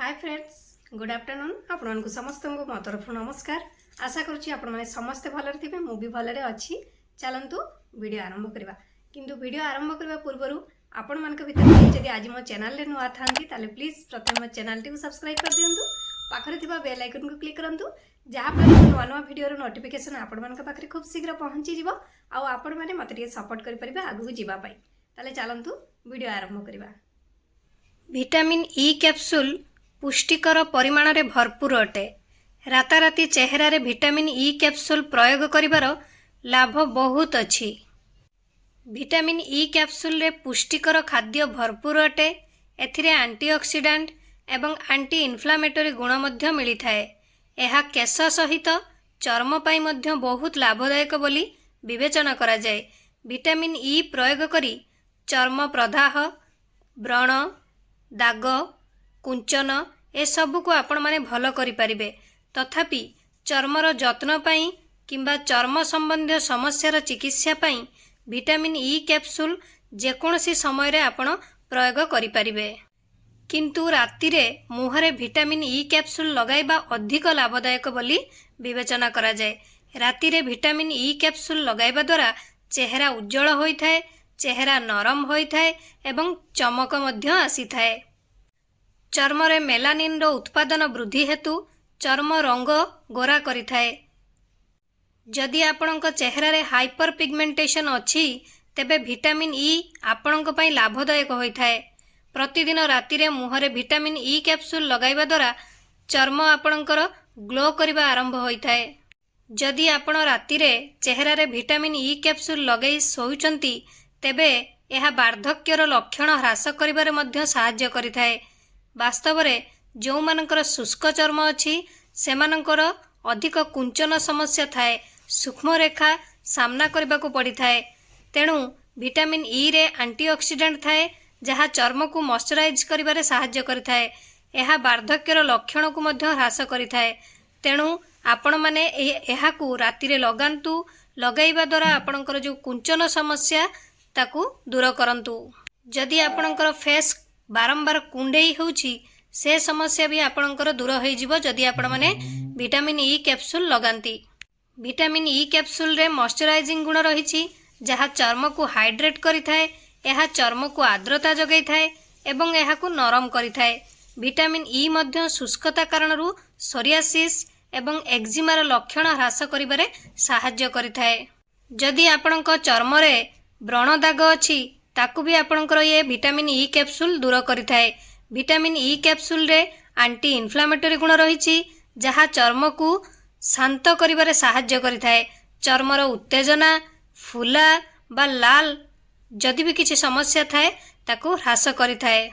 Hi friends good afternoon आपण समस्त को मो तरफ नमस्कार। आशा करुँची आपण मैंने समस्ते भलरे थे मुझे भलरे अच्छी। चलतु वीडियो आरंभ करवा किंतु वीडियो आरंभ करने पूर्व आपण मान भर जब आज मो चैनल नुआ था प्लीज प्रथम मो चैनल टी सब्सक्राइब कर दिंतु पाखरे थिबा बेल आइकन को क्लिक करंतु जहाँफल नुआ नुआ वीडियो नोटिफिकेशन आपण मान पाखे खूब शीघ्र पहुँची जीव आपण मैंने मत सपोर्ट करें आगू जावाई। ताले चलतु वीडियो आरंभ करवा। विटामिन ई कैप्सूल पुष्टिकर परिमाण रे भरपूर अटे। राताराति चेहरा रे विटामिन ई कैप्सूल प्रयोग करिवार लाभ बहुत अछि। विटामिन ई कैप्सूल रे पुष्टिकर खाद्य भरपूर अटे। एथिरे एंटीऑक्सीडेंट एवं एंटी इन्फ्लामेटरी गुण मध्य मिली थाए। एहा केश सहित चर्म पाई मध्य बहुत लाभदायक बोली विवेचना करा जाए। विटामिन ई प्रयोग करी चर्म प्रदाह व्रण दाग कुंचन ए सबू को आपण माने भल करि परिबे। तथापि चर्मर जत्न पाई किंबा चर्म संबंधी समस्यार चिकित्सा पाई विटामिन ई कैप्सूल जेकोसी समय रे आपण प्रयोग करि परिबे। किंतु राति रे मुहरे विटामिन ई कैप्सूल लगाइबा अधिक लाभदायक बोली विवेचना करा जाए। राति रे विटामिन ई कैप्सूल लगाइबा द्वारा चेहरा उज्जवल होइथाए, चेहरा नरम होइथाए एवं चमक मध्य आसीथाए। चर्म रे मेलानिन रो उत्पादन वृद्धि हेतु चर्म रंग गोरा करिथाए। जदि आपणक चेहरा रे हाइपर पिगमेंटेशन अछि तेबे विटामिन ई आपणक पई लाभदायक होइथाए। प्रतिदिन राति रे मुहरे विटामिन ई कैप्सूल लगाइबा द्वारा चर्म आपणकर ग्लो करिबा आरंभ होइथाए। जदि आपण राति रे चेहरा रे विटामिन ई कैप्सूल लगै सोउचंती तेबे एहा वार्धक्यर लक्षण ह्रास करिबारे मध्य सहाय्य करिथाए। वास्तव रे जो मानकर शुष्क चर्म अछि सेमानकर अधिक कुंचन समस्या थाए, सूक्ष्म रेखा सामना करबा को पड़ी थाए। तेणु विटामिन ई रे एंटीऑक्सीडेंट थाए जहाँ चर्म को मॉइस्चराइज करिबारे सहाय्य करिथाए। एहा वार्धक्यर लक्षण को मध्य ह्रास करिथाए। तेणु आपण माने एहा को राति रे लगांतु। लगाइबा द्वारा आपणकर जो कुंचन समस्या ताकू दूर करंतु। जदि आपणकर फेस बारंबार कुंडेई होउची से समस्या भी आपणकर दूर होई जिवो जदि आपण माने विटामिन ई कैप्सूल लगांती। विटामिन ई कैप्सूल रे मॉइस्चराइजिंग गुण रहिछि जहाँ चर्म को हाइड्रेट करिथाए। एहा चर्म को आर्द्रता जगाई थाए एवं एहा को नरम करिथाए। विटामिन ई मध्य शुष्कता कारणरू सोरियासिस एवं एक्जिमार लक्षण ह्रास करिबारे सहाय्य करिथाए। जदि आपणक चर्म रे व्रण दाग अछि ताकू भी आपणकर ये विटामिन ई कैप्सूल दूर करिथाए। विटामिन ई कैप्सूल रे एंटी इन्फ्लामेटरी गुण रहिछि जहाँ चर्म को शांत करिबारे सहाय्य करिथाए। चर्मर उत्तेजना फुला बा लाल जदि भी किसी समस्या थाए ताकू ह्रास करिथाए।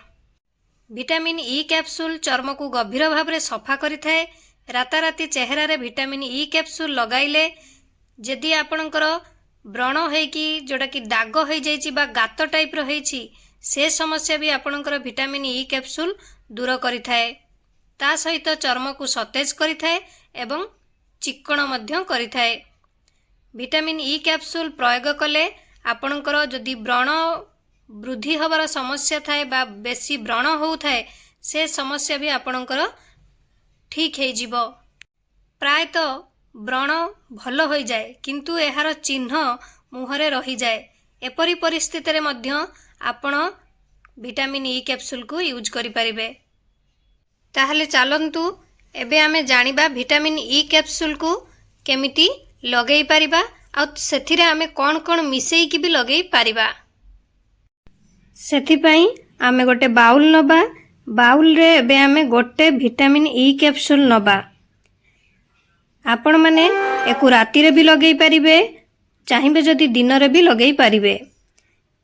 विटामिन ई कैप्सूल चर्म को गभीर भाव में सफा करिथाए। राताराति चेहरा रे विटामिन ई कैप्सूल लगाइले जदि आपणकर व्रण होइकी जोटा कि दाग हो जाइछि बा गात टाइप रो होइछि से समस्या भी आपणकर विटामिन ई कैप्सूल दूर करिथाए। ता सहित चर्म को सतेज करिथाए एवं चिक्कण मध्य करिथाए। विटामिन ई कैप्सूल प्रयोग कले आपणकर जदि व्रण वृद्धि हबार समस्या थाए बा बेसी व्रण होउथाए से समस्या भी आपणकर ठीक है जीवो। प्रायतः व्रण भल हो जाए किंतु एहार चिन्ह मुहरे रही जाए। एपरी परिस्थिति रे मध्य आपण विटामिन ई कैप्सूल को यूज करि परिबे। ताहले चलंतु एबे आमे जानिबा विटामिन ई कैप्सूल को केमिति लगेई परिबा आ सेथिरे आमे कोन कोन मिसेई कि भी लगेई परिबा। सेथि पई आमे गोटे बाउल नबा। बाउल रे एबे आमे गोटे विटामिन ई कैप्सूल नबा। आपण माने एकु राति रे भी लगेई परिबे, चाहिबे जदि दिन रे भी लगेई परिबे।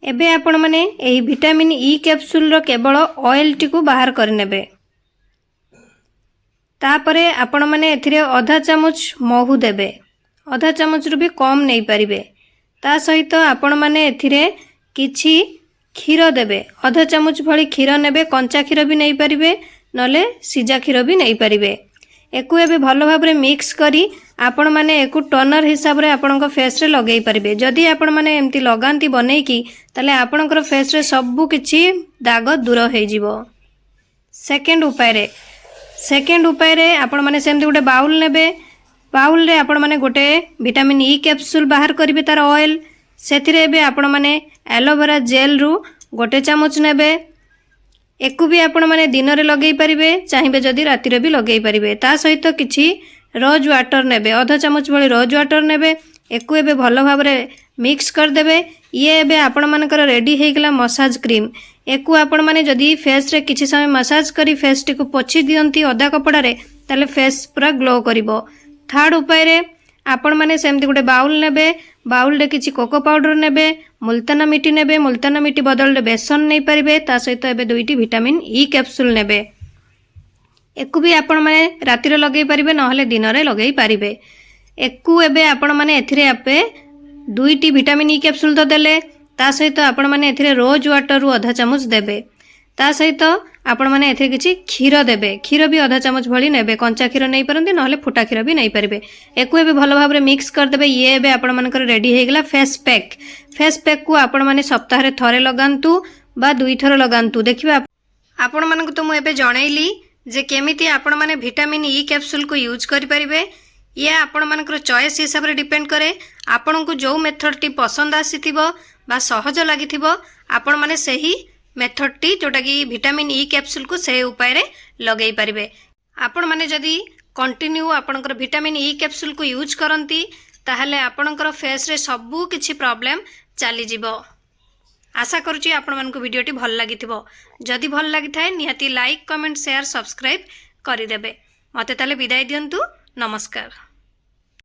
एबे आपण माने एही विटामिन ई कैप्सूल रो केवल ऑयल टी को बाहर कर नेबे। तापरे आपण माने एथिरे आधा चामच महू देबे। आधा चामच रु भी कम नहीं परिबे। ता सहित आपण माने एथिरे किछि क्षीर देबे। आधा चामच भली क्षीर नेबे। कंचा क्षीर भी नहीं परिबे नले सिजा क्षीर भी नहीं परिबे। एकु एबे भल भाव में मिक्स करी आपण माने एकु टोनर हिसाब रे आपणक फेस रे लगेई परिबे। जदि आपण माने एमती लगांती बनेकी ताले आपणकर फेस रे सबु किछि दाग दूर होई जिवो। सेकेंड उपाय रे सेकेंड उपाय आपण माने सेमती गोटे बाउल नेबे बाउल रे आपण माने गोटे विटामिन ई कैप्सूल बाहर करिवे तार ऑयल सेथिरे बे आपण माने एलोवेरा जेल रु गोटे चामच नेबे एकु भी आपण माने दिन रे लगेई परिबे चाहिबे जदी राति रे भी लगेई परिबे ता सहित किछि रोज वाटर नेबे आधा चामच भली रोज वाटर नेबे एकु एबे भलो भाबरे मिक्स कर देबे ये एबे आपण मानकर रेडी हे गेला मसाज क्रीम एकु आपण माने जदी फेस रे किछि समय मसाज करी फेस टी को पोछि दियंती ओदा कपड़ा रे ताले फेस पूरा ग्लो करिवो। थर्ड उपाय रे आपण माने सेमती गोटे बाउल नेबे बाउल रे किछि कोको पाउडर नेबे मुल्ताना मिट्टी नेबे मुल्ताना मिट्टी बदल रे बेसन नै परिबे ता सहित एबे दुईटी विटामिन ई कैप्सूल नेबे एकु भी आपण माने राति रे लगेई परिबे नहले दिन रे लगेई परिबे एकु एबे आपण माने एथिरे आपे दुईटी विटामिन ई कैप्सूल तो देले ता सहित आपण माने एथिरे रोज वाटर रु आधा चामच देबे ता सहित आपण माने एथिरे किछि क्षीर देबे क्षीर भी आधा चामच भली नेबे कंचा क्षीर नै परंती नहले फुटा क्षीर भी नै परिबे एकु एबे भलो भाबरे मिक्स कर देबे ये एबे आपण मानकर रेडी हे गेला फेस पैक को आपण माने सप्ताह रे थरे लगांतु बा दुई थर लगांतु देखिबा आपण मानक तो मु एबे जणैली जे केमिति आपण माने विटामिन ई कैप्सूल को यूज करि परिबे ये आपण मानकर चॉइस हिसाब रे डिपेंड करे आपण को जो मेथड टी पसंद आसीथिबो बा सहज लागिथिबो आपण माने सही मेथड टी जोटा कि विटामिन ई कैप्सूल को से उपाय रे लगेई परिबे आपण माने जदी कंटिन्यू आपणकर विटामिन ई कैप्सूल को यूज करंती ताहले आपणकर फेस रे सबु किछि प्रॉब्लम चली जिवो। आशा करूची आपण मानक वीडियो टी भल लागिथिबो जदी भल लागिथाय निहाती लाइक कमेंट शेयर सब्सक्राइब करि देबे मते ताले विदाय दियंतु नमस्कार।